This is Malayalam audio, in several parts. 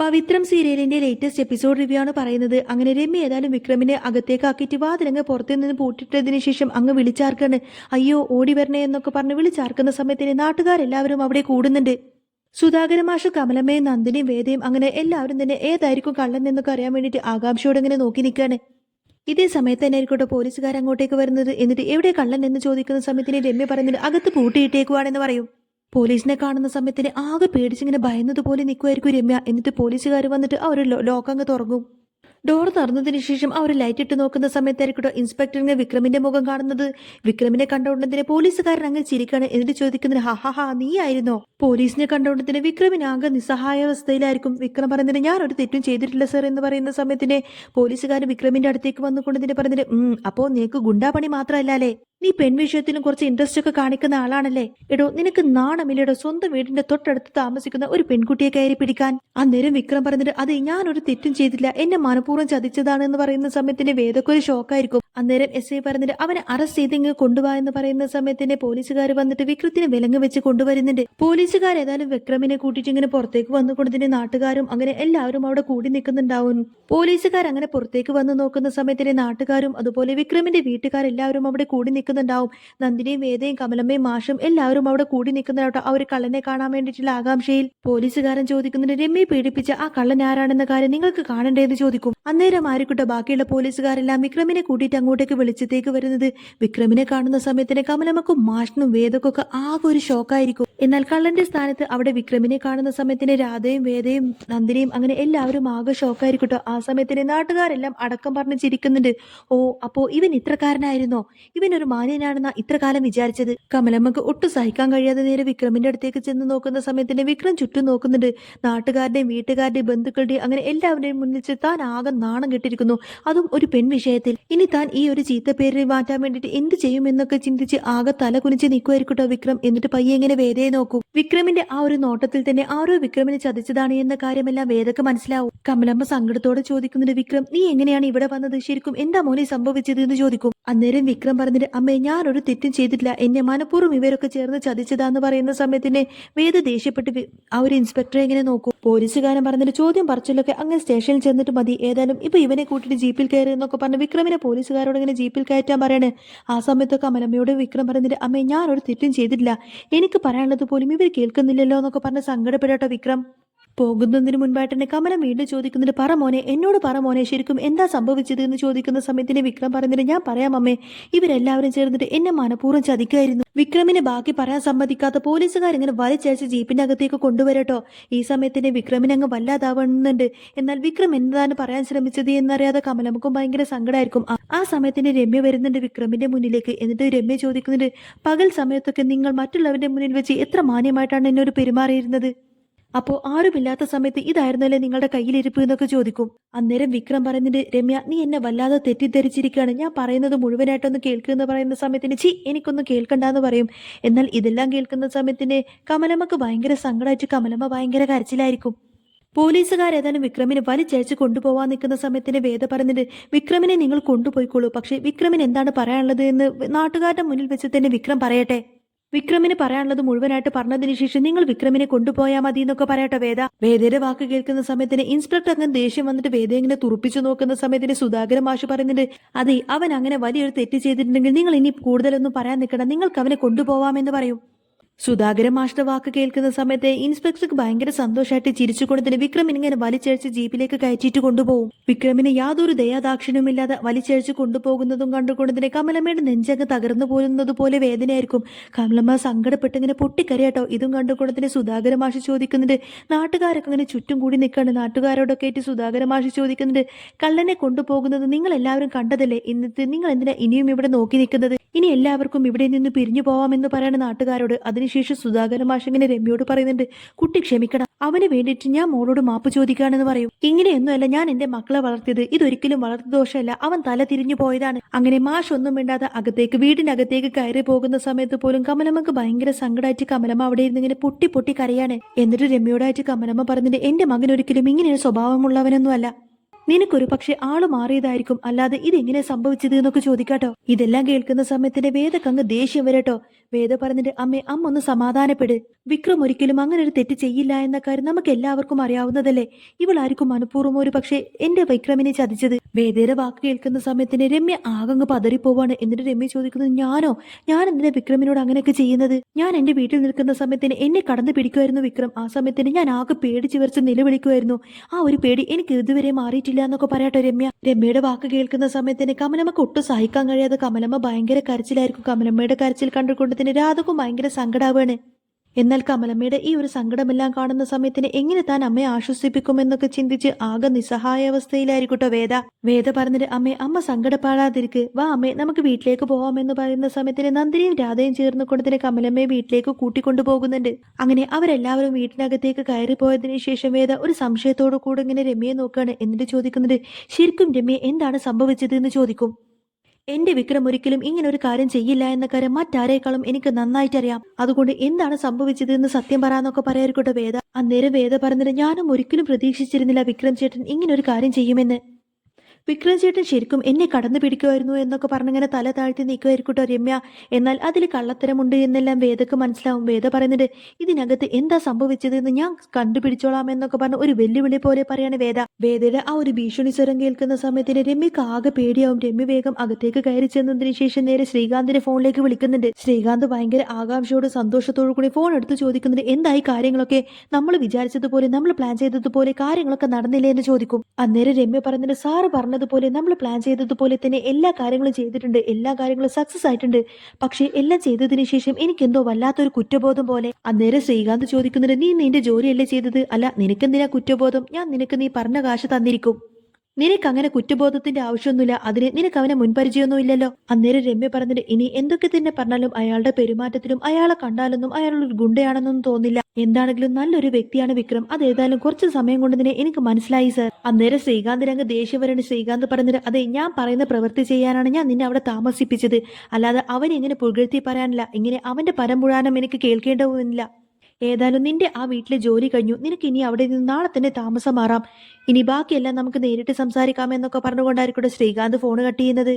പവിത്രം സീരിയലിന്റെ ലേറ്റസ്റ്റ് എപ്പിസോഡ് റിവ്യൂ ആണ് പറയുന്നത്. അങ്ങനെ രമ്യ ഏതായാലും വിക്രമിനെ അകത്തേക്ക് ആക്കിയിട്ട് വാതിലങ്ങ് പുറത്തു നിന്ന് പൂട്ടിട്ടതിന് ശേഷം അങ്ങ് വിളിച്ചാർക്കാണ്. അയ്യോ ഓടി വരണേ എന്നൊക്കെ പറഞ്ഞ് വിളിച്ചാർക്കുന്ന സമയത്തിന് നാട്ടുകാരെല്ലാവരും അവിടെ കൂടുന്നുണ്ട്. സുധാകര മാഷ്, കമലമ്മയും നന്ദിനിയും വേദയും അങ്ങനെ എല്ലാവരും തന്നെ ഏതായിരിക്കും കള്ളൻ എന്നൊക്കെ അറിയാൻ വേണ്ടിയിട്ട് ആകാംക്ഷയോടെ ഇങ്ങനെ നോക്കി നിൽക്കുകയാണ്. ഇതേ സമയത്ത് തന്നെ ആയിരിക്കട്ടെ പോലീസുകാർ അങ്ങോട്ടേക്ക് വരുന്നത്. എന്നിട്ട് എവിടെ കള്ളൻ എന്ന് ചോദിക്കുന്ന സമയത്തിന് രമ്യ പറയുന്നത് അകത്ത് പൂട്ടിയിട്ടേക്കുവാണെന്ന് പറയും. പോലീസിനെ കാണുന്ന സമയത്തിന് ആകെ പേടിച്ചിങ്ങനെ ഭയന്നതുപോലെ നിൽക്കുമായിരിക്കും രമ്യ. എന്നിട്ട് പോലീസുകാർ വന്നിട്ട് അവർ ലോക്കങ്ങ് തുറങ്ങും. ഡോർ തുറന്നതിന് ശേഷം അവർ ലൈറ്റ് ഇട്ട് നോക്കുന്ന സമയത്തായിരിക്കട്ടോ ഇൻസ്പെക്ടറിന് വിക്രമിന്റെ മുഖം കാണുന്നത്. വിക്രമിനെ കണ്ടുകൊണ്ടതിന് പോലീസുകാരൻ അങ്ങ് ചിരിക്കാണ്. എന്നിട്ട് ചോദിക്കുന്നത് ഹാ നീ ആയിരുന്നോ? പോലീസിനെ കണ്ടുകൊണ്ടതിന് വിക്രമിന് ആകെ നിസ്സഹായാവസ്ഥയിലായിരിക്കും. വിക്രം പറയുന്നതിന് ഞാൻ ഒരു തെറ്റും ചെയ്തിട്ടില്ല സർ എന്ന് പറയുന്ന സമയത്തിന് പോലീസുകാരൻ വിക്രമിന്റെ അടുത്തേക്ക് വന്നുകൊണ്ടതിന് പറഞ്ഞിട്ട് അപ്പോ നിനക്ക് ഗുണ്ടാപണി മാത്രമല്ലേ, നീ പെൺവിഷയത്തിലും കുറച്ച് ഇൻട്രസ്റ്റ് ഒക്കെ കാണിക്കുന്ന ആളാണല്ലേ? എടോ നിനക്ക് നാണമില്ലടോ സ്വന്തം വീടിന്റെ തൊട്ടടുത്ത് താമസിക്കുന്ന ഒരു പെൺകുട്ടിയെ കയറി പിടിക്കാൻ? അന്നേരം വിക്രം പറഞ്ഞിട്ട് അതെ ഞാനൊരു തെറ്റും ചെയ്തില്ല, എന്നെ മനഃപൂർവ്വം ചതിച്ചതാണ് എന്ന് പറയുന്ന സമയത്തിന് വേദക്കൊരു ഷോക്കായിരിക്കും. അന്നേരം എസ് ഐ പറഞ്ഞിട്ട് അവനെ അറസ്റ്റ് ചെയ്തിങ്ങ് കൊണ്ടുപോവാ എന്ന് പറയുന്ന സമയത്തിന് പോലീസുകാർ വന്നിട്ട് വിക്രത്തിന് വിലങ്ങ് വെച്ച് കൊണ്ടുവരുന്നുണ്ട്. പോലീസുകാർ ഏതായാലും വിക്രമിനെ കൂട്ടിയിട്ട് ഇങ്ങനെ പുറത്തേക്ക് വന്നുകൊണ്ടതിന്റെ നാട്ടുകാരും അങ്ങനെ എല്ലാവരും അവിടെ കൂടി നിൽക്കുന്നുണ്ടാവും. പോലീസുകാർ അങ്ങനെ പുറത്തേക്ക് വന്ന് നോക്കുന്ന സമയത്തിന് നാട്ടുകാരും അതുപോലെ വിക്രമിന്റെ വീട്ടുകാരെല്ലാവരും അവിടെ കൂടി നിൽക്കുന്നുണ്ടാവും. നന്ദിനിയും വേദയും കമലമ്മയും മാഷും എല്ലാവരും അവിടെ കൂടി നിൽക്കുന്നതാട്ടോ അവർ കള്ളനെ കാണാൻ വേണ്ടിയിട്ടുള്ള ആകാംക്ഷയിൽ. പോലീസുകാരൻ ചോദിക്കുന്നുണ്ട് രമ്യയെ പീഡിപ്പിച്ച ആ കള്ളൻ ആരാണെന്ന കാര്യം നിങ്ങൾക്ക് കാണണ്ടേന്ന് ചോദിക്കും. അന്നേരം ആയിരിക്കട്ടെ ബാക്കിയുള്ള പോലീസുകാരെല്ലാം വിക്രമിനെ കൂട്ടിയിട്ട് അങ്ങോട്ടേക്ക് വെളിച്ചത്തേക്ക് വരുന്നത്. വിക്രമിനെ കാണുന്ന സമയത്തിന് കമലമ്മക്കും മാഷിനും വേദക്കൊക്കെ ആകെ ഒരു ഷോക്കായിരിക്കും. എന്നാൽ കള്ളന്റെ സ്ഥാനത്ത് അവിടെ വിക്രമിനെ കാണുന്ന സമയത്തിന് രാധയും വേദയും നന്ദിനിയും അങ്ങനെ എല്ലാവരും ആകെ ഷോക്കായിരിക്കട്ടോ. ആ സമയത്തിന് നാട്ടുകാരെല്ലാം അടക്കം പറഞ്ഞ് ചിരിക്കുന്നുണ്ട്. ഓ അപ്പോ ഇവൻ ഇത്രക്കാരനായിരുന്നോ? ഇവനൊരു മാന്യനാണെന്നാ ഇത്ര കാലം വിചാരിച്ചത്. കമലമ്മക്ക് ഒട്ടും സഹിക്കാൻ കഴിയാതെ നേരെ വിക്രമിന്റെ അടുത്തേക്ക് ചെന്ന് നോക്കുന്ന സമയത്തിന് വിക്രം ചുറ്റും നോക്കുന്നുണ്ട്. നാട്ടുകാരുടെയും വീട്ടുകാരുടെയും ബന്ധുക്കളുടെയും അങ്ങനെ എല്ലാവരുടെയും മുന്നിൽ താൻ ആകെ നാണം കെട്ടിരിക്കുന്നു, അതും ഒരു പെൺവിഷയത്തിൽ. ഇനി താൻ ഈ ഒരു ചീത്ത പേര് മാറ്റാൻ വേണ്ടിയിട്ട് എന്ത് ചെയ്യുമെന്നൊക്കെ ചിന്തിച്ച് ആകെ തല കുനിച്ച് നിൽക്കുമായിരിക്കട്ടോ വിക്രം. എന്നിട്ട് പയ്യെ ഇങ്ങനെ വേദയെ നോക്കും. വിക്രമിന്റെ ആ ഒരു നോട്ടത്തിൽ തന്നെ ആരോ വിക്രമിനെ ചതിച്ചതാണ് എന്ന കാര്യമെല്ലാം വേദക്ക് മനസ്സിലാവും. കമലമ്മ സങ്കടത്തോടെ ചോദിക്കുന്നുണ്ട് വിക്രം നീ എങ്ങനെയാണ് ഇവിടെ വന്നത്? ശരിക്കും എന്താ മോനെ സംഭവിച്ചത് എന്ന് ചോദിക്കും. അന്നേരം വിക്രം പറഞ്ഞിട്ട് അമ്മേ ഞാനൊരു തെറ്റും ചെയ്തിട്ടില്ല, എന്നെ മനഃപൂർവ്വം ഇവരൊക്കെ ചേർന്ന് ചതിച്ചതാന്ന് പറയുന്ന സമയത്തിന് വേദ ദേഷ്യപ്പെട്ട് ആ ഒരു ഇൻസ്പെക്ടറെ ഇങ്ങനെ നോക്കും. പോലീസുകാരൻ പറഞ്ഞിട്ട് ചോദ്യം പറച്ചിലൊക്കെ അങ്ങനെ സ്റ്റേഷനിൽ ചെന്നിട്ട് മതി, ഏതായാലും ഇപ്പൊ ഇവനെ കൂട്ടിട്ട് ജീപ്പിൽ കയറി എന്നൊക്കെ പറഞ്ഞ് വിക്രമിനെ പോലീസുകാരോട് ഇങ്ങനെ ജീപ്പിൽ കയറ്റാൻ പറയാണ്. ആ സമയത്തൊക്കെ അമലമ്മയോട് വിക്രം പറഞ്ഞിട്ട് അമ്മേ ഞാനൊരു തെറ്റും ചെയ്തിട്ടില്ല, എനിക്ക് പറയാനുള്ളത് പോലും ഇവർ കേൾക്കുന്നില്ലല്ലോ എന്നൊക്കെ പറഞ്ഞ് സങ്കടപ്പെടട്ടോ വിക്രം. പോകുന്നതിന് മുൻപായിട്ട് തന്നെ കമലം വീണ്ടും ചോദിക്കുന്നുണ്ട് പറ മോനെ, എന്നോട് പറ മോനെ, ശരിക്കും എന്താ സംഭവിച്ചത് എന്ന് ചോദിക്കുന്ന സമയത്തിന് വിക്രം പറഞ്ഞിട്ട് ഞാൻ പറയാം അമ്മേ, ഇവരെല്ലാവരും ചേർന്നിട്ട് എന്നെ മനഃപൂർവ്വം ചതിക്കായിരുന്നു. വിക്രമിനെ ബാക്കി പറയാൻ സമ്മതിക്കാത്ത പോലീസുകാർ ഇങ്ങനെ വലിച്ചയച്ച് ജീപ്പിന്റെ അകത്തേക്ക് കൊണ്ടുവരട്ടോ. ഈ സമയത്തിന് വിക്രമിനെ അങ്ങ് വല്ലാതാവുന്നുണ്ട്. എന്നാൽ വിക്രം എന്താണ് പറയാൻ ശ്രമിച്ചത് എന്നറിയാതെ കമലമ്മക്കും ഭയങ്കര സങ്കടമായിരിക്കും. ആ സമയത്തിന് രമ്യ വരുന്നുണ്ട് വിക്രമിന്റെ മുന്നിലേക്ക്. എന്നിട്ട് രമ്യ ചോദിക്കുന്നുണ്ട് പകൽ സമയത്തൊക്കെ നിങ്ങൾ മറ്റുള്ളവരുടെ മുന്നിൽ വെച്ച് എത്ര മാന്യമായിട്ടാണ് എന്നോട് പെരുമാറിയിരുന്നത്, അപ്പോ ആരുമില്ലാത്ത സമയത്ത് ഇതായിരുന്നല്ലേ നിങ്ങളുടെ കയ്യിലിരിപ്പ് എന്നൊക്കെ ചോദിക്കും. അന്നേരം വിക്രം പറയുന്നുണ്ട് രമ്യ നീ എന്നെ വല്ലാതെ തെറ്റിദ്ധരിച്ചിരിക്കുകയാണ്, ഞാൻ പറയുന്നത് മുഴുവനായിട്ടൊന്ന് കേൾക്കുമെന്ന് പറയുന്ന സമയത്തിന് എനിക്കൊന്നും കേൾക്കണ്ടെന്ന് പറയും. എന്നാൽ ഇതെല്ലാം കേൾക്കുന്ന സമയത്തിന് കമലമ്മക്ക് ഭയങ്കര സങ്കടമായിട്ട് കമലമ്മ ഭയങ്കര കരച്ചിലായിരിക്കും. പോലീസുകാരേതായാലും വിക്രമിനെ വലിച്ചയച്ച് കൊണ്ടുപോകാൻ നിൽക്കുന്ന സമയത്തിന് വേദ പറയുന്നുണ്ട് വിക്രമിനെ നിങ്ങൾ കൊണ്ടുപോയിക്കോളൂ, പക്ഷേ വിക്രമിന് എന്താണ് പറയാനുള്ളത് എന്ന് നാട്ടുകാരുടെ മുന്നിൽ വെച്ച് തന്നെ വിക്രം പറയട്ടെ. വിക്രമിന് പറയാനുള്ളത് മുഴുവനായിട്ട് പറഞ്ഞതിന് ശേഷം നിങ്ങൾ വിക്രമിനെ കൊണ്ടുപോയാൽ മതി എന്നൊക്കെ പറയട്ടെ വേദ. വേദയുടെ വാക്ക് കേൾക്കുന്ന സമയത്തിന് ഇൻസ്പെക്ടർ അങ്ങനെ ദേഷ്യം വന്നിട്ട് വേദയെ ഇങ്ങനെ തുറപ്പിച്ചു നോക്കുന്ന സമയത്തിന് സുധാകരൻ മാഷ് പറയുന്നുണ്ട് അതെ അവൻ അങ്ങനെ വലിയൊരു തെറ്റ് ചെയ്തിട്ടുണ്ടെങ്കിൽ നിങ്ങൾ ഇനി കൂടുതലൊന്നും പറയാൻ നിൽക്കണം, നിങ്ങൾക്ക് അവനെ കൊണ്ടുപോവാമെന്ന് പറയും. സുധാകരൻ മാഷിന്റെ വാക്ക് കേൾക്കുന്ന സമയത്ത് ഇൻസ്പെക്ടർക്ക് ഭയങ്കര സന്തോഷമായിട്ട് ചിരിച്ചുകൊണ്ട് തന്നെ വിക്രമിനെ ഇങ്ങനെ വലിച്ചഴിച്ച് ജീപ്പിലേക്ക് കയറ്റിയിട്ട് കൊണ്ടുപോകും. വിക്രമിനെ യാതൊരു ദയാദാക്ഷിണ്യമില്ലാതെ വലിച്ചഴിച്ച് കൊണ്ടുപോകുന്നതും കണ്ടുകൊണ്ട് തന്നെ കമലമ്മയുടെ നെഞ്ചങ്ങ് തകർന്നു പോരുന്നത് പോലെ വേദനയായിരിക്കും. കമലമ്മ സങ്കടപ്പെട്ട് ഇങ്ങനെ പൊട്ടിക്കരയാട്ടോ. ഇതും കണ്ടുകൊണ്ട് തന്നെ സുധാകരൻ മാഷി ചോദിക്കുന്നുണ്ട്, നാട്ടുകാരൊക്കെ അങ്ങനെ ചുറ്റും കൂടി നിൽക്കാണ്. നാട്ടുകാരോടൊക്കെ ആയിട്ട് സുധാകരൻ മാഷി ചോദിക്കുന്നുണ്ട് കള്ളനെ കൊണ്ടുപോകുന്നത് നിങ്ങൾ എല്ലാവരും കണ്ടതല്ലേ, എന്നിട്ട് നിങ്ങൾ എന്തിനാ ഇനിയും ഇവിടെ നോക്കി നിൽക്കുന്നത്? ഇനി എല്ലാവർക്കും ഇവിടെ നിന്ന് പിരിഞ്ഞു പോവാമെന്ന് പറയാണ് നാട്ടുകാരോട്. അതിനുശേഷം സുധാകരൻ മാഷ് ഇങ്ങനെ രമ്യോട് പറയുന്നുണ്ട് കുട്ടി ക്ഷമിക്കണം, അവന് വേണ്ടിയിട്ട് ഞാൻ മോളോട് മാപ്പ് ചോദിക്കുകയാണെന്ന് പറയും. ഇങ്ങനെയൊന്നുമല്ല ഞാൻ എന്റെ മക്കളെ വളർത്തിയത്, ഇതൊരിക്കലും വളർത്തു ദോഷമല്ല, അവൻ തല തിരിഞ്ഞു പോയതാണ്. അങ്ങനെ മാഷ് ഒന്നും വേണ്ടാതെ വീടിനകത്തേക്ക് കയറി പോകുന്ന സമയത്ത് പോലും കമലമ്മക്ക് ഭയങ്കര സങ്കടമായിട്ട് കമലമ്മ അവിടെ ഇരുന്ന് ഇങ്ങനെ പൊട്ടി പൊട്ടി കരയാണ്. എന്നിട്ട് രമ്യോടായിട്ട് കമലമ്മ പറഞ്ഞിട്ട് എന്റെ മകൻ ഒരിക്കലും ഇങ്ങനെയൊരു സ്വഭാവമുള്ളവനൊന്നുമല്ല, നിനക്കൊരു പക്ഷെ ആള് മാറിയതായിരിക്കും, അല്ലാതെ ഇതെങ്ങനെ സംഭവിച്ചത് എന്നൊക്കെ ചോദിക്കാട്ടോ. ഇതെല്ലാം കേൾക്കുന്ന സമയത്തിന്റെ വേദക്കങ്ങ് ദേഷ്യം വരട്ടോ. വേദ പറഞ്ഞിട്ട് അമ്മ ഒന്ന് സമാധാനപ്പെട്. വിക്രം ഒരിക്കലും അങ്ങനെ ഒരു തെറ്റ് ചെയ്യില്ല എന്ന കാര്യം നമുക്ക് എല്ലാവർക്കും അറിയാവുന്നതല്ലേ. ഇവളായിരിക്കും മനഃപൂർവ്വം ഒരു പക്ഷെ എന്റെ വിക്രമിനെ ചതിച്ചത്. വേദയുടെ വാക്ക് കേൾക്കുന്ന സമയത്തിന് രമ്യ ആകങ്ങ് പതറിപ്പോവാണ്. എന്നിട്ട് രമ്യ ചോദിക്കുന്നത്, ഞാൻ എന്തിനാ വിക്രമിനോട് അങ്ങനെയൊക്കെ ചെയ്യുന്നത്? ഞാൻ എന്റെ വീട്ടിൽ നിൽക്കുന്ന സമയത്തിന് എന്നെ കടന്നു പിടിക്കുമായിരുന്നു വിക്രം. ആ സമയത്തിന് ഞാൻ ആകെ പേടിച്ച് വിറച്ച് നിലവിളിക്കുമായിരുന്നു. ആ ഒരു പേടി എനിക്ക് ഇതുവരെ മാറിയിട്ടില്ല എന്നൊക്കെ പറയാട്ടോ രമ്യയുടെ വാക്ക് കേൾക്കുന്ന സമയത്തിന് കമലമ്മക്ക് ഒട്ടും സഹിക്കാൻ കഴിയാതെ കമലമ്മ ഭയങ്കര കരച്ചിലായിരിക്കും. കമലമ്മയുടെ കരച്ചിൽ കണ്ടുകൊണ്ട് തന്നെ രാധക്കും ഭയങ്കര സങ്കടാവാണ്. എന്നാൽ കമലമ്മയുടെ ഈ ഒരു സങ്കടമെല്ലാം കാണുന്ന സമയത്തിന് എങ്ങനെ താൻ അമ്മയെ ആശ്വസിപ്പിക്കുമെന്നൊക്കെ ചിന്തിച്ച് ആകെ നിസ്സഹായ അവസ്ഥയിലായിരിക്കട്ടോ വേദ പറഞ്ഞിട്ട് അമ്മ സങ്കടപ്പാടാതിരിക്ക്, വാ അമ്മേ നമുക്ക് വീട്ടിലേക്ക് പോവാമെന്ന് പറയുന്ന സമയത്തിന് നന്ദിനിയും രാധയും ചേർന്നുകൊണ്ട് തന്നെ കമലമ്മയെ വീട്ടിലേക്ക് കൂട്ടിക്കൊണ്ടു പോകുന്നുണ്ട്. അങ്ങനെ അവരെല്ലാവരും വീട്ടിനകത്തേക്ക് കയറി പോയതിനു ശേഷം വേദ ഒരു സംശയത്തോടു കൂടെ ഇങ്ങനെ രമ്യയെ നോക്കുകയാണ്. എന്നിട്ട് ചോദിക്കുന്നുണ്ട്, ശരിക്കും രമ്യ എന്താണ് സംഭവിച്ചത് എന്ന് ചോദിക്കും. എന്റെ വിക്രം ഒരിക്കലും ഇങ്ങനെ ഒരു കാര്യം ചെയ്യില്ല എന്ന കാര്യം മറ്റാരേക്കാളും എനിക്ക് നന്നായിട്ടറിയാം. അതുകൊണ്ട് എന്താണ് സംഭവിച്ചത് എന്ന് സത്യം പറയാന്നൊക്കെ പറയായിരിക്കട്ടെ വേദ. അന്നേരം വേദ പറഞ്ഞിട്ട് ഞാനും ഒരിക്കലും പ്രതീക്ഷിച്ചിരുന്നില്ല വിക്രം ചേട്ടൻ ഇങ്ങനെ ഒരു കാര്യം ചെയ്യുമെന്ന്. വിക്രം ചേട്ടൻ ശരിക്കും എന്നെ കടന്നു പിടിക്കുമായിരുന്നു എന്നൊക്കെ പറഞ്ഞിങ്ങനെ തല താഴ്ത്തി നിൽക്കുമായിരിക്കട്ടോ രമ്യ. എന്നാൽ അതിൽ കള്ളത്തരമുണ്ട് എന്നെല്ലാം വേദക്ക് മനസ്സിലാവും. വേദ പറയുന്നുണ്ട്, ഇതിനകത്ത് എന്താ സംഭവിച്ചതെന്ന് ഞാൻ കണ്ടുപിടിച്ചോളാം എന്നൊക്കെ പറഞ്ഞ് ഒരു വെല്ലുവിളി പോലെ പറയാണ് വേദയുടെ ആ ഒരു ഭീഷണി സ്വരം കേൾക്കുന്ന സമയത്തിന് രമ്യക്ക് ആകെ പേടിയാവും. രമ്യ വേഗം അകത്തേക്ക് കയറി ചെന്നതിന് ശേഷം നേരെ ശ്രീകാന്തിന്റെ ഫോണിലേക്ക് വിളിക്കുന്നുണ്ട്. ശ്രീകാന്ത് ഭയങ്കര ആകാംക്ഷയോട് സന്തോഷത്തോടു കൂടി ഫോൺ എടുത്ത് ചോദിക്കുന്നുണ്ട്, എന്തായി കാര്യങ്ങളൊക്കെ? നമ്മൾ വിചാരിച്ചതുപോലെ, നമ്മൾ പ്ലാൻ ചെയ്തതുപോലെ കാര്യങ്ങളൊക്കെ നടന്നില്ലേ എന്ന് ചോദിക്കും. അന്നേരം രമ്യ പറഞ്ഞിട്ട്, സാറ് പറഞ്ഞതുപോലെ നമ്മൾ പ്ലാൻ ചെയ്തതുപോലെ തന്നെ എല്ലാ കാര്യങ്ങളും ചെയ്തിട്ടുണ്ട്, എല്ലാ കാര്യങ്ങളും സക്സസ് ആയിട്ടുണ്ട്. പക്ഷെ എല്ലാം ചെയ്തതിന് ശേഷം എനിക്കെന്തോ വല്ലാത്തൊരു കുറ്റബോധം പോലെ. അന്നേരം ശ്രീകാന്ത് ചോദിക്കുന്നുണ്ട്, നീ നിന്റെ ജോലിയല്ലേ ചെയ്തത്? അല്ല നിനക്കെന്തിനാ കുറ്റബോധം? ഞാൻ നിനക്ക് നീ പറഞ്ഞ കാശ് തന്നിരിക്കും. നിനക്ക് അങ്ങനെ കുറ്റബോധത്തിന്റെ ആവശ്യമൊന്നുമില്ല. അതിന് നിനക്ക് അവനെ മുൻപരിചയമൊന്നും ഇല്ലല്ലോ. അന്നേരം രമ്യ പറഞ്ഞിട്ട്, ഇനി എന്തൊക്കെ തന്നെ പറഞ്ഞാലും അയാളുടെ പെരുമാറ്റത്തിലും അയാളെ കണ്ടാലൊന്നും അയാളൊരു ഗുണ്ടയാണെന്നൊന്നും തോന്നില്ല. എന്താണെങ്കിലും നല്ലൊരു വ്യക്തിയാണ് വിക്രം. അതേതായാലും കുറച്ച് സമയം കൊണ്ട് തന്നെ എനിക്ക് മനസ്സിലായി സർ. അന്നേരം ശ്രീകാന്തിന് ദേഷ്യം വരേണ്ട. ശ്രീകാന്ത് പറഞ്ഞിട്ട്, അതെ ഞാൻ പറയുന്ന പ്രവൃത്തി ചെയ്യാനാണ് ഞാൻ നിന്നെ അവിടെ താമസിപ്പിച്ചത്, അല്ലാതെ അവനെ ഇങ്ങനെ പുകഴ്ത്തി പറയാനില്ല. ഇങ്ങനെ അവന്റെ പരമ്പുഴാനം എനിക്ക് കേൾക്കേണ്ടതുമില്ല. ഏതായാലും നിന്റെ ആ വീട്ടിലെ ജോലി കഴിഞ്ഞു. നിനക്ക് ഇനി അവിടെ നിന്ന് നാളെ തന്നെ താമസം മാറാം. ഇനി ബാക്കിയെല്ലാം നമുക്ക് നേരിട്ട് സംസാരിക്കാമെന്നൊക്കെ പറഞ്ഞുകൊണ്ടായിരിക്കും ശ്രീകാന്ത് ഫോൺ കട്ട് ചെയ്യുന്നത്.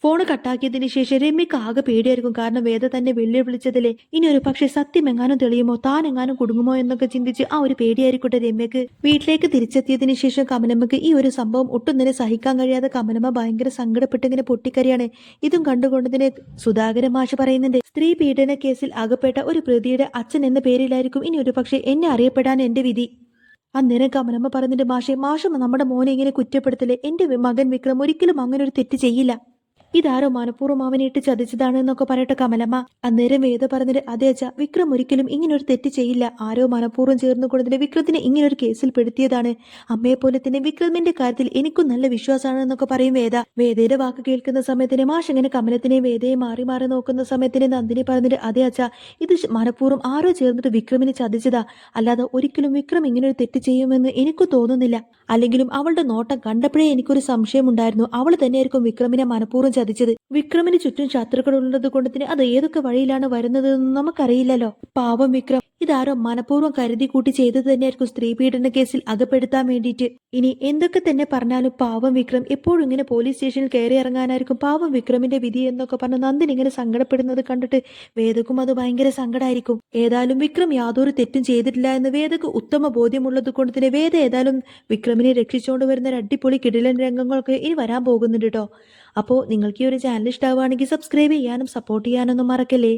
ഫോൺ കട്ടാക്കിയതിന് ശേഷം രമ്യക്ക് ആകെ പേടിയായിരിക്കും. കാരണം വേദ തന്നെ വെല്ലുവിളിച്ചതിലെ ഇനി ഒരു പക്ഷെ സത്യം എങ്ങാനും തെളിയുമോ, താൻ എങ്ങാനും കുടുങ്ങുമോ എന്നൊക്കെ ചിന്തിച്ച് ആ ഒരു പേടിയായിരിക്കട്ടെ രമ്യക്ക്. വീട്ടിലേക്ക് തിരിച്ചെത്തിയതിന് ശേഷം കമലമ്മക്ക് ഈ ഒരു സംഭവം ഒട്ടും തന്നെ സഹിക്കാൻ കഴിയാതെ കമലമ്മ ഭയങ്കര സങ്കടപ്പെട്ടിങ്ങനെ പൊട്ടിക്കരിയാണ്. ഇതും കണ്ടുകൊണ്ടതിന് സുധാകര മാഷ് പറയുന്നുണ്ട്, സ്ത്രീ പീഡന കേസിൽ അകപ്പെട്ട ഒരു പ്രതിയുടെ അച്ഛൻ എന്ന പേരിലായിരിക്കും ഇനി ഒരു പക്ഷെ എന്നെ അറിയപ്പെടാൻ എന്റെ വിധി. അന്നേരം കമലമ്മ പറഞ്ഞിട്ട്, മാഷ് നമ്മുടെ മോനെ ഇങ്ങനെ കുറ്റപ്പെടുത്തലേ. എന്റെ മകൻ വിക്രം ഒരിക്കലും അങ്ങനെ ഒരു തെറ്റ് ചെയ്യില്ല. ഇതാരോ മനഃപൂർവ്വം അവനെ ഇട്ട് ചതിച്ചതാണ് എന്നൊക്കെ പറയട്ടെ കമലമ്മ. അന്നേരം വേദ പറഞ്ഞിട്ട്, അതേ അച്ഛാ, വിക്രം ഒരിക്കലും ഇങ്ങനൊരു തെറ്റ് ചെയ്യില്ല. ആരോ മനഃപൂർവ്വം ചേർന്ന് കൊടുത്തിട്ട് വിക്രത്തിനെ ഇങ്ങനൊരു കേസിൽ പെടുത്തിയതാണ്. അമ്മയെ പോലെ തന്നെ വിക്രമിന്റെ കാര്യത്തിൽ എനിക്കും നല്ല വിശ്വാസമാണ് എന്നൊക്കെ പറയും വേദയുടെ വാക്ക് കേൾക്കുന്ന സമയത്തിന് മാഷ് ഇങ്ങനെ കമലത്തിനെയും വേദയെ മാറി മാറി നോക്കുന്ന സമയത്തിന് നന്ദിനി പറഞ്ഞിട്ട്, അതേ അച്ഛാ, ഇത് മനഃപൂർവ്വം ആരോ ചേർന്നിട്ട് വിക്രമിനെ ചതിച്ചതാ, അല്ലാതെ ഒരിക്കലും വിക്രം ഇങ്ങനൊരു തെറ്റ് ചെയ്യുമെന്ന് എനിക്ക് തോന്നുന്നില്ല. അല്ലെങ്കിലും അവളുടെ നോട്ടം കണ്ടപ്പോഴേ എനിക്കൊരു സംശയമുണ്ടായിരുന്നു. അവൾ തന്നെയായിരിക്കും വിക്രമിനെ മനഃപൂർവ്വം ചതിച്ചത്. വിക്രമിന് ചുറ്റും ശത്രുക്കളുള്ളത് കൊണ്ട് തന്നെ അത് ഏതൊക്കെ വഴിയിലാണ് വരുന്നതെന്ന് നമുക്കറിയില്ലല്ലോ. പാവം വിക്രം ഇതാരോ മനഃപൂർവ്വം കരുതി കൂട്ടി ചെയ്തത് തന്നെയായിരിക്കും സ്ത്രീ പീഡന കേസിൽ അകപ്പെടുത്താൻ വേണ്ടിയിട്ട്. ഇനി എന്തൊക്കെ തന്നെ പറഞ്ഞാലും പാവം വിക്രം എപ്പോഴും ഇങ്ങനെ പോലീസ് സ്റ്റേഷനിൽ കയറി ഇറങ്ങാനായിരിക്കും പാവം വിക്രമിന്റെ വിധി എന്നൊക്കെ പറഞ്ഞ് നന്ദിനി ഇങ്ങനെ സങ്കടപ്പെടുന്നത് കണ്ടിട്ട് വേദക്കും അത് ഭയങ്കര സങ്കടമായിരിക്കും. ഏതായാലും വിക്രം യാതൊരു തെറ്റും ചെയ്തിട്ടില്ല എന്ന് വേദക്ക് ഉത്തമ ബോധ്യമുള്ളത് കൊണ്ട് തന്നെ വേദ ഏതായാലും വിക്രമിനെ രക്ഷിച്ചുകൊണ്ട് വരുന്ന ഒരു അടിപൊളി കിടിലൻ രംഗങ്ങളൊക്കെ ഇനി വരാൻ പോകുന്നുണ്ട് കേട്ടോ. അപ്പോൾ നിങ്ങൾക്ക് ഈ ഒരു ചാനൽ ഇഷ്ടമാവുകയാണെങ്കിൽ സബ്സ്ക്രൈബ് ചെയ്യാനും സപ്പോർട്ട് ചെയ്യാനൊന്നും മറക്കല്ലേ.